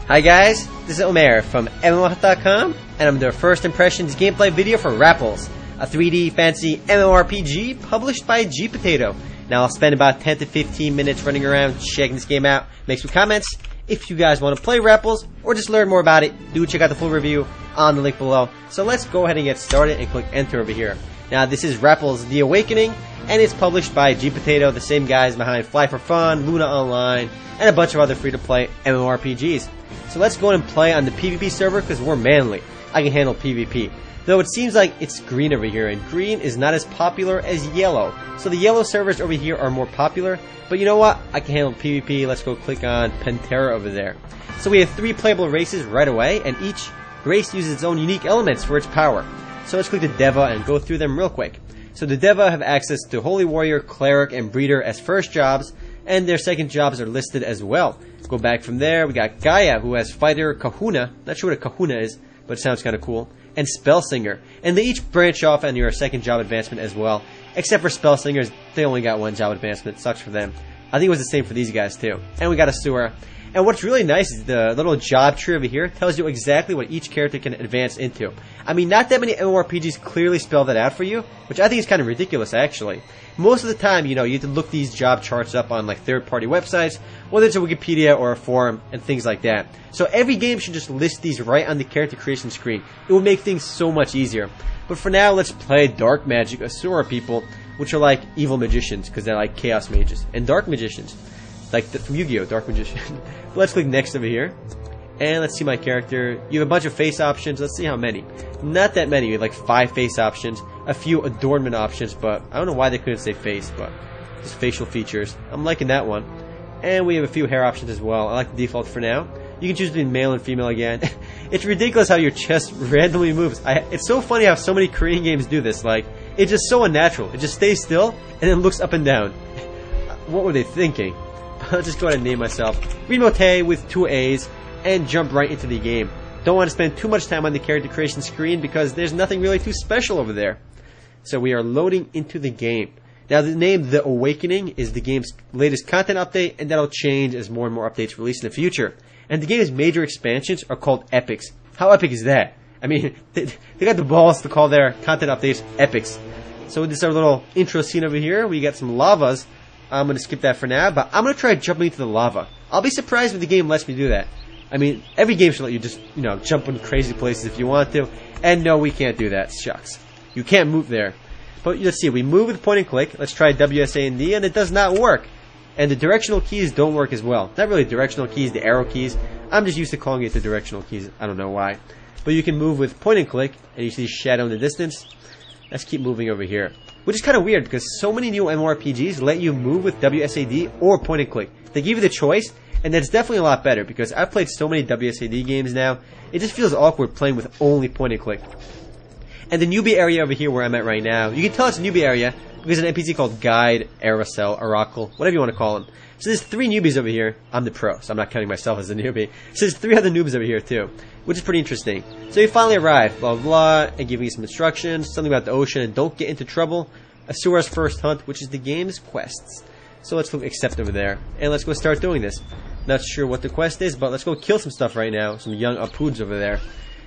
Hi guys, this is Omer from MMOHut.com, and I'm the first impressions gameplay video for Rappelz, a 3D fancy MMORPG published by G-Potato. Now I'll spend about 10 to 15 minutes running around checking this game out, make some comments. If you guys want to play Rappelz or just learn more about it, do check out the full review on the link below. So let's go ahead and get started and click enter over here. Now this is Rappelz The Awakening, and it's published by G-Potato, the same guys behind Fly for Fun, Luna Online, and a bunch of other free-to-play MMORPGs. So let's go ahead and play on the PvP server because we're manly. I can handle PvP. Though it seems like it's green over here, and green is not as popular as yellow. So the yellow servers over here are more popular, but you know what? I can handle PvP. Let's go click on Pantera over there. So we have 3 playable races right away, and each race uses its own unique elements for its power. So let's click the Deva and go through them real quick. So the Deva have access to Holy Warrior, Cleric, and Breeder as first jobs, and their second jobs are listed as well. Go back from there, we got Gaia, who has Fighter Kahuna, not sure what a Kahuna is, but it sounds kind of cool, and Spellsinger. And they each branch off on your second job advancement as well, except for Spellsingers, they only got 1 job advancement, sucks for them. I think it was the same for these guys too. And we got Asura. And what's really nice is the little job tree over here tells you exactly what each character can advance into. I mean, not that many MMORPGs clearly spell that out for you, which I think is kind of ridiculous actually. Most of the time, you have to look these job charts up on like third-party websites, whether it's a Wikipedia or a forum and things like that. So every game should just list these right on the character creation screen. It would make things so much easier. But for now, let's play Dark Magic Asura people, which are like evil magicians because they're like chaos mages and dark magicians. Like from Yu-Gi-Oh! Dark Magician. Let's click next over here. And let's see my character. You have a bunch of face options. Let's see how many. Not that many. We have like 5 face options. A few adornment options, but I don't know why they couldn't say face, but just facial features. I'm liking that one. And we have a few hair options as well. I like the default for now. You can choose between male and female again. It's ridiculous how your chest randomly moves. It's so funny how so many Korean games do this. Like, it's just so unnatural. It just stays still and then looks up and down. What were they thinking? I'll just go ahead and name myself Remote with 2 A's and jump right into the game. Don't want to spend too much time on the character creation screen because there's nothing really too special over there. So we are loading into the game. Now the name The Awakening is the game's latest content update, and that'll change as more and more updates release in the future. And the game's major expansions are called epics. How epic is that? I mean, they got the balls to call their content updates epics. So this is our little intro scene over here. We got some lavas. I'm going to skip that for now, but I'm going to try jumping into the lava. I'll be surprised if the game lets me do that. I mean, every game should let you just, jump in crazy places if you want to. And no, we can't do that. Shucks. You can't move there. But let's see, we move with point and click. Let's try WSAD, and it does not work. And the directional keys don't work as well. Not really directional keys, the arrow keys. I'm just used to calling it the directional keys. I don't know why. But you can move with point and click, and you see shadow in the distance. Let's keep moving over here. Which is kind of weird because so many new MMORPGs let you move with WSAD or point and click. They give you the choice, and that's definitely a lot better because I've played so many WSAD games now. It just feels awkward playing with only point and click. And the newbie area over here where I'm at right now, you can tell it's a newbie area because there's an NPC called Guide, Aracel, Oracle, whatever you want to call him. So there's 3 newbies over here. I'm the pro, so I'm not counting myself as a newbie. So there's 3 other noobs over here too, which is pretty interesting. So you finally arrive, blah, blah, blah, and giving you some instructions, something about the ocean, and don't get into trouble. Asura's first hunt, which is the game's quests. So let's click accept over there, and let's go start doing this. Not sure what the quest is, but let's go kill some stuff right now. Some young Apuds over there.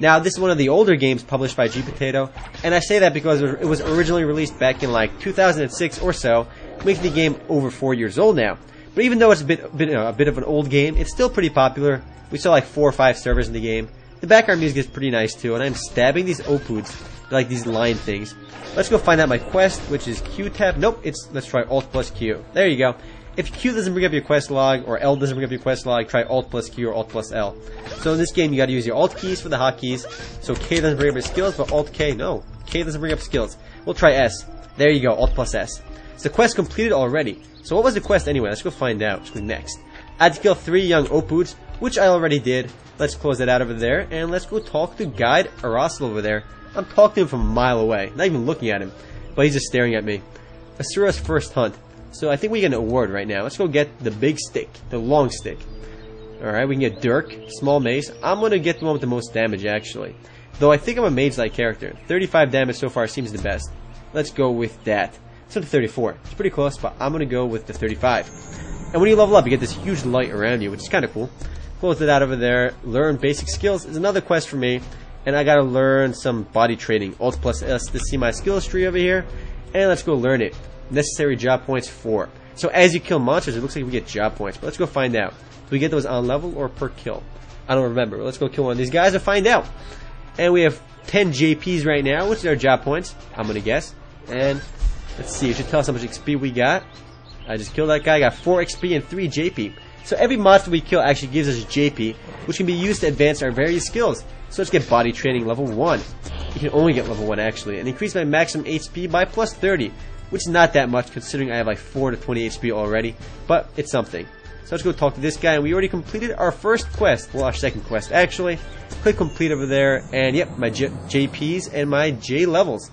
Now, this is one of the older games published by G-Potato, and I say that because it was originally released back in like 2006 or so, making the game over 4 years old now. But even though it's a bit of an old game, it's still pretty popular. We saw like 4 or 5 servers in the game. The background music is pretty nice too, and I'm stabbing these Apuds, like these line things. Let's go find out my quest, which is Q tab. Nope, let's try Alt plus Q. There you go. If Q doesn't bring up your quest log, or L doesn't bring up your quest log, try Alt plus Q or Alt plus L. So in this game, you gotta use your Alt keys for the hotkeys. So K doesn't bring up your skills, but Alt K, no. K doesn't bring up skills. We'll try S. There you go, Alt plus S. So the quest completed already. So what was the quest anyway? Let's go find out. Let's go next. I had to kill 3 young Apuds, which I already did. Let's close that out over there, and let's go talk to Guide Aracel over there. I'm talking to him from a mile away, not even looking at him, but he's just staring at me. Asura's first hunt. So I think we get an award right now. Let's go get the big stick, the long stick. Alright, we can get Dirk, small mace. I'm going to get the one with the most damage actually. Though I think I'm a mage-like character. 35 damage so far seems the best. Let's go with that. It's up to 34. It's pretty close, but I'm going to go with the 35. And when you level up, you get this huge light around you, which is kind of cool. Close it out over there. Learn basic skills is another quest for me. And I gotta learn some body training. Alt plus S to see my skills tree over here. And let's go learn it. Necessary job points 4. So as you kill monsters, it looks like we get job points. But let's go find out. Do we get those on level or per kill? I don't remember. Let's go kill one of these guys and find out. And we have 10 JPs right now, which is our job points, I'm gonna guess. And let's see, it should tell us how much XP we got. I just killed that guy, got 4 XP and 3 JP. So every monster we kill actually gives us JP, which can be used to advance our various skills. So let's get body training level 1. You can only get level 1 actually, and increase my maximum HP by plus 30, which is not that much considering I have like 4 to 20 HP already, but it's something. So let's go talk to this guy, and we already completed our first quest, well our second quest actually. Click complete over there, and yep, my JPs and my J levels.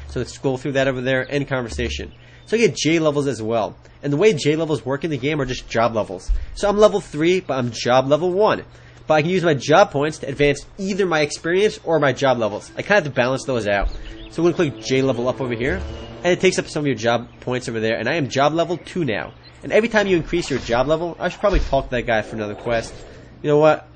So let's scroll through that over there, end conversation. So I get J levels as well. And the way J levels work in the game are just job levels. So I'm level 3, but I'm job level 1. But I can use my job points to advance either my experience or my job levels. I kind of have to balance those out. So I'm going to click J level up over here, and it takes up some of your job points over there, and I am job level 2 now. And every time you increase your job level, I should probably talk to that guy for another quest. You know what?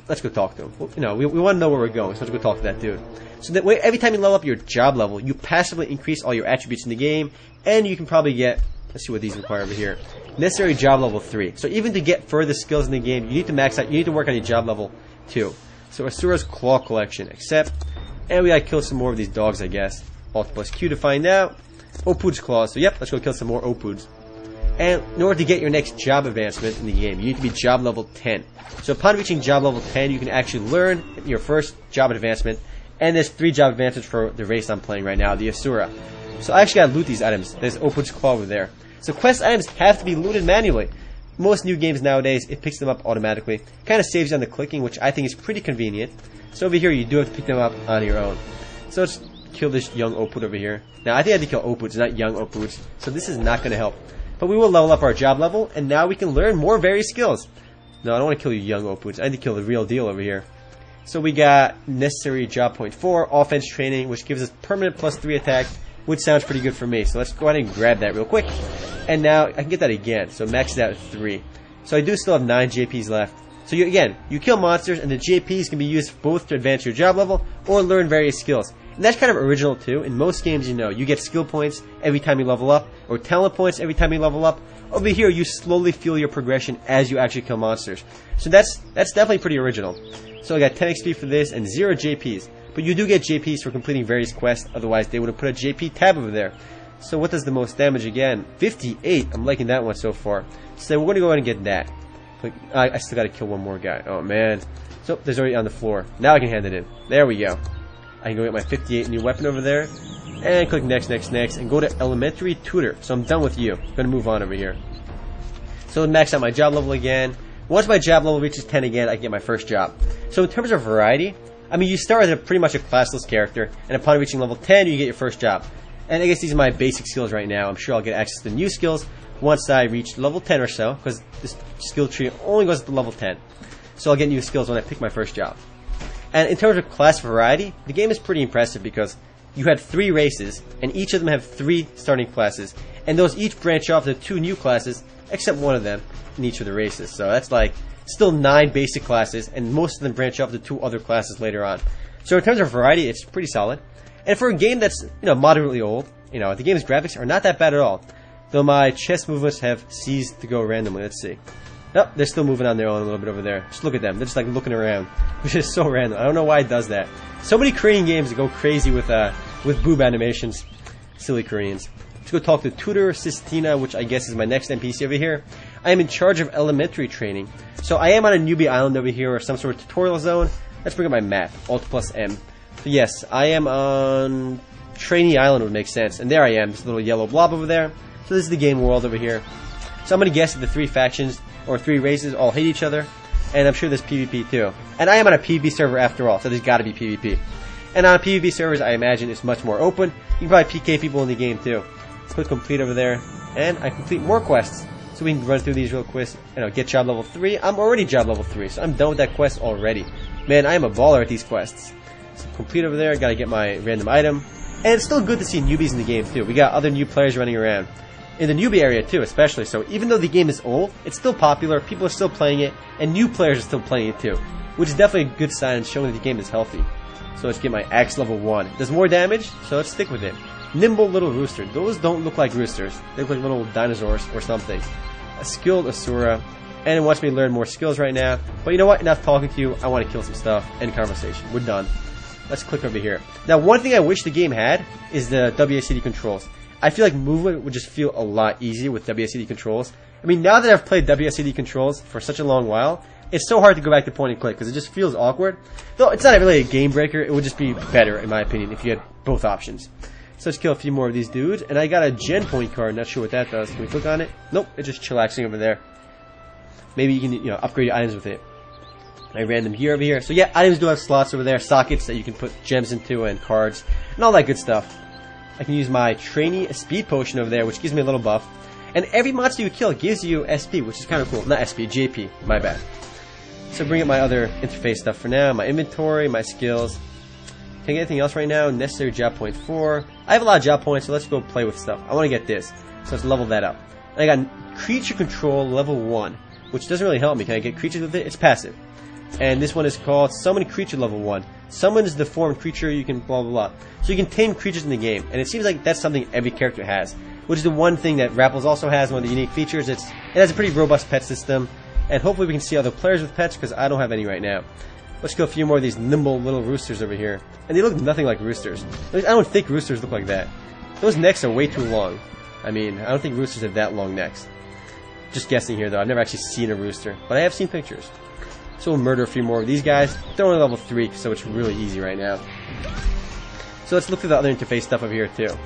Let's go talk to him. Well, you know, we want to know where we're going, so let's go talk to that dude. So that way, every time you level up your job level, you passively increase all your attributes in the game, and you can probably get, let's see what these require over here. Necessary job level 3. So even to get further skills in the game, you need to max out, you need to work on your job level 2. So Asura's Claw Collection, accept, and we gotta kill some more of these dogs, I guess. Alt plus Q to find out. Opud's Claws, so yep, let's go kill some more Opuds. And in order to get your next job advancement in the game, you need to be job level 10. So upon reaching job level 10, you can actually learn your first job advancement. And there's 3 job advancements for the race I'm playing right now, the Asura. So I actually gotta loot these items. There's Opud's Claw over there. So quest items have to be looted manually. Most new games nowadays, it picks them up automatically. Kind of saves you on the clicking, which I think is pretty convenient. So over here, you do have to pick them up on your own. So let's kill this young Opud over here. Now, I think I had to kill Opuds, not young Opuds. So this is not going to help. But we will level up our job level, and now we can learn more various skills. No, I don't want to kill you young Opuds. I need to kill the real deal over here. So we got necessary job point 4, offense training, which gives us permanent plus 3 attack, which sounds pretty good for me. So let's go ahead and grab that real quick. And now I can get that again. So max it out at 3. So I do still have 9 JPs left. So you kill monsters, and the JPs can be used both to advance your job level or learn various skills. And that's kind of original too. In most games, you get skill points every time you level up, or talent points every time you level up. Over here, you slowly feel your progression as you actually kill monsters. So that's definitely pretty original. So I got 10 XP for this and 0 JPs. But you do get JPs for completing various quests, otherwise they would have put a JP tab over there. So what does the most damage again? 58. I'm liking that one so far. So we're going to go ahead and get that. I still got to kill one more guy. Oh man. So there's already on the floor. Now I can hand it in. There we go. I can go get my 58 new weapon over there. And click next, next, next. And go to elementary tutor. So I'm done with you. I'm going to move on over here. So max out my job level again. Once my job level reaches 10 again, I can get my first job. So in terms of variety, I mean, you start as pretty much a classless character, and upon reaching level 10, you get your first job. And I guess these are my basic skills right now. I'm sure I'll get access to new skills once I reach level 10 or so, because this skill tree only goes to level 10. So I'll get new skills when I pick my first job. And in terms of class variety, the game is pretty impressive because you had 3 races, and each of them have 3 starting classes, and those each branch off to 2 new classes, except one of them in each of the races. So that's like still 9 basic classes, and most of them branch off to 2 other classes later on. So in terms of variety, it's pretty solid. And for a game that's moderately old, the game's graphics are not that bad at all. Though my chess movements have ceased to go randomly. Let's see. Nope, they're still moving on their own a little bit over there. Just look at them. They're just like looking around, which is so random. I don't know why it does that. So many Korean games go crazy with boob animations. Silly Koreans. Let's go talk to Tutor Sistina, which I guess is my next NPC over here. I am in charge of elementary training. So I am on a newbie island over here, or some sort of tutorial zone. Let's bring up my map. Alt plus M. So yes, I am on Trainee Island would make sense. And there I am, this little yellow blob over there. So this is the game world over here. So I'm going to guess that the 3 factions, or 3 races, all hate each other. And I'm sure there's PvP too. And I am on a PvP server after all, so there's got to be PvP. And on PvP servers, I imagine it's much more open. You can probably PK people in the game too. Click complete over there. And I complete more quests. So we can run through these real quick. Get job level 3. I'm already job level 3, so I'm done with that quest already. Man, I am a baller at these quests. So complete over there. Got to get my random item. And it's still good to see newbies in the game too. We got other new players running around. in the newbie area too, especially. So even though the game is old, it's still popular, people are still playing it, and new players are still playing it too, which is definitely a good sign showing that the game is healthy. So let's get my axe level 1. It does more damage, so let's stick with it. Nimble little rooster. Those don't look like roosters. They look like little dinosaurs or something. A skilled Asura. And it wants me to learn more skills right now. But you know what? Enough talking to you. I want to kill some stuff. End conversation. We're done. Let's click over here. Now, one thing I wish the game had is the WASD controls. I feel like movement would just feel a lot easier with WASD controls. I mean, now that I've played WASD controls for such a long while, it's so hard to go back to point and click because it just feels awkward. Though it's not really a game breaker, it would just be better, in my opinion, if you had both options. So let's kill a few more of these dudes. And I got a gen point card. Not sure what that does. Can we click on it? Nope. It's just chillaxing over there. Maybe you can, upgrade your items with it. I ran them here over here. So yeah, items do have slots over there, sockets that you can put gems into and cards and all that good stuff. I can use my trainee speed potion over there, which gives me a little buff. And every monster you kill gives you SP, which is kind of cool. Not SP, JP. My bad. So bring up my other interface stuff for now. My inventory, my skills. Can I get anything else right now? Necessary job point 4. I have a lot of job points, so let's go play with stuff. I want to get this. So let's level that up. And I got creature control level 1, which doesn't really help me. Can I get creatures with it? It's passive. And this one is called Summon Creature level 1. Summon is the deformed creature, you can blah blah blah. So you can tame creatures in the game. And it seems like that's something every character has. Which is the one thing that Rappelz also has, one of the unique features. It has a pretty robust pet system. And hopefully we can see other players with pets, because I don't have any right now. Let's go a few more of these nimble little roosters over here. And they look nothing like roosters. At least I don't think roosters look like that. Those necks are way too long. I mean, I don't think roosters have that long necks. Just guessing here though, I've never actually seen a rooster. But I have seen pictures. So we'll murder a few more of these guys. They're only level 3, so it's really easy right now. So let's look through the other interface stuff over here too.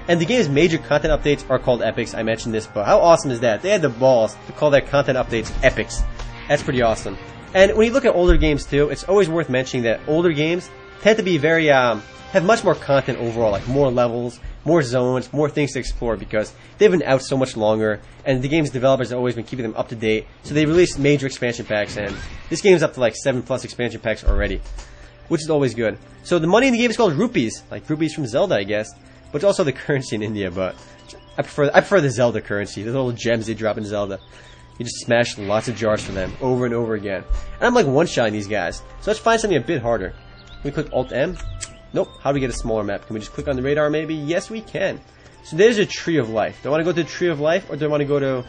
And the game's major content updates are called epics. I mentioned this, but how awesome is that? They had the balls to call their content updates epics. That's pretty awesome. And when you look at older games too, it's always worth mentioning that older games tend to be very, have much more content overall, like more levels, more zones, more things to explore, because they've been out so much longer, and the game's developers have always been keeping them up to date, so they released major expansion packs, and this game's up to like 7+ expansion packs already, which is always good. So the money in the game is called rupees, like rupees from Zelda, I guess, but it's also the currency in India, but I prefer the Zelda currency, the little gems they drop in Zelda. You just smash lots of jars for them over and over again. And I'm like one-shotting these guys, so let's find something a bit harder. Can we click Alt-M? Nope. How do we get a smaller map? Can we just click on the radar maybe? Yes, we can. So there's a Tree of Life. Do I want to go to the Tree of Life, or do I want to go to... You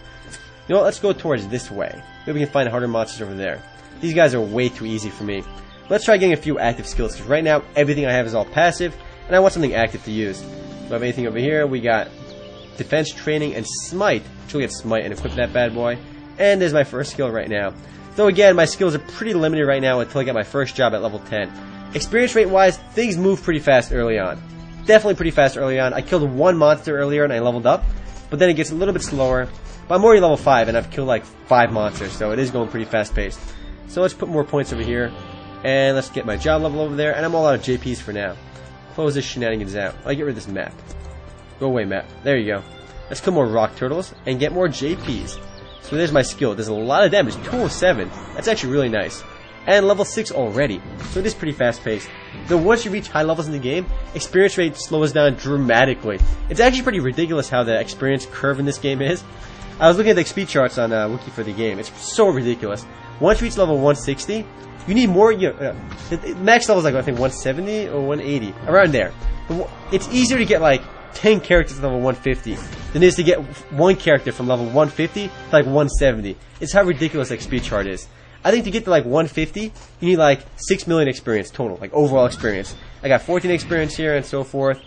know what? Let's go towards this way. Maybe we can find harder monsters over there. These guys are way too easy for me. Let's try getting a few active skills, because right now everything I have is all passive, and I want something active to use. Do I have anything over here? We got Defense Training and Smite. Which we'll get Smite and equip that bad boy. And there's my first skill right now. Though again, my skills are pretty limited right now until I get my first job at level 10. Experience rate wise, things move pretty fast early on. Definitely pretty fast early on. I killed one monster earlier and I leveled up, but then it gets a little bit slower. But I'm already level 5 and I've killed like 5 monsters, so it is going pretty fast paced. So let's put more points over here, and let's get my job level over there, and I'm all out of JPs for now. Close this shenanigans out. I get rid of this map. Go away, map. There you go. Let's kill more rock turtles and get more JPs. So there's my skill. There's a lot of damage. 207. That's actually really nice. And level 6 already. So it is pretty fast paced. Though once you reach high levels in the game, experience rate slows down dramatically. It's actually pretty ridiculous how the experience curve in this game is. I was looking at the XP charts on Wiki for the game. It's so ridiculous. Once you reach level 160, you need more. The max level is like, I think 170 or 180. Around there. It's easier to get like 10 characters to level 150 than it is to get one character from level 150 to like 170. It's how ridiculous the XP chart is. I think to get to like 150, you need like 6 million experience total, like overall experience. I got 14 experience here and so forth.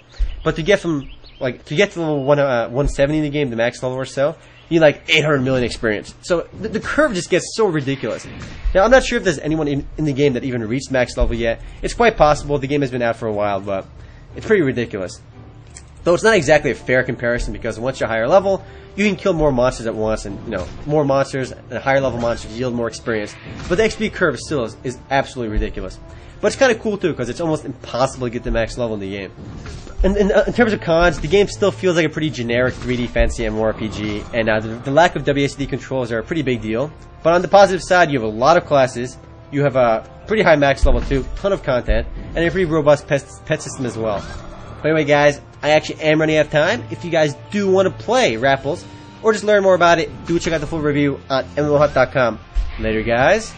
But to get from to level 170 in the game, the max level or so, you need like 800 million experience. So the curve just gets so ridiculous. Now I'm not sure if there's anyone in the game that even reached max level yet. It's quite possible. The game has been out for a while, but it's pretty ridiculous. Though it's not exactly a fair comparison, because once you're higher level, you can kill more monsters at once, and more monsters and higher level monsters yield more experience. But the XP curve still is absolutely ridiculous. But it's kind of cool too, because it's almost impossible to get to max level in the game. And in terms of cons, the game still feels like a pretty generic 3D fantasy MMORPG, and the lack of WASD controls are a pretty big deal. But on the positive side, you have a lot of classes, you have a pretty high max level too, ton of content, and a pretty robust pet system as well. But anyway guys, I actually am running out of time. If you guys do want to play Rappelz or just learn more about it, do check out the full review on MMOHut.com. Later, guys.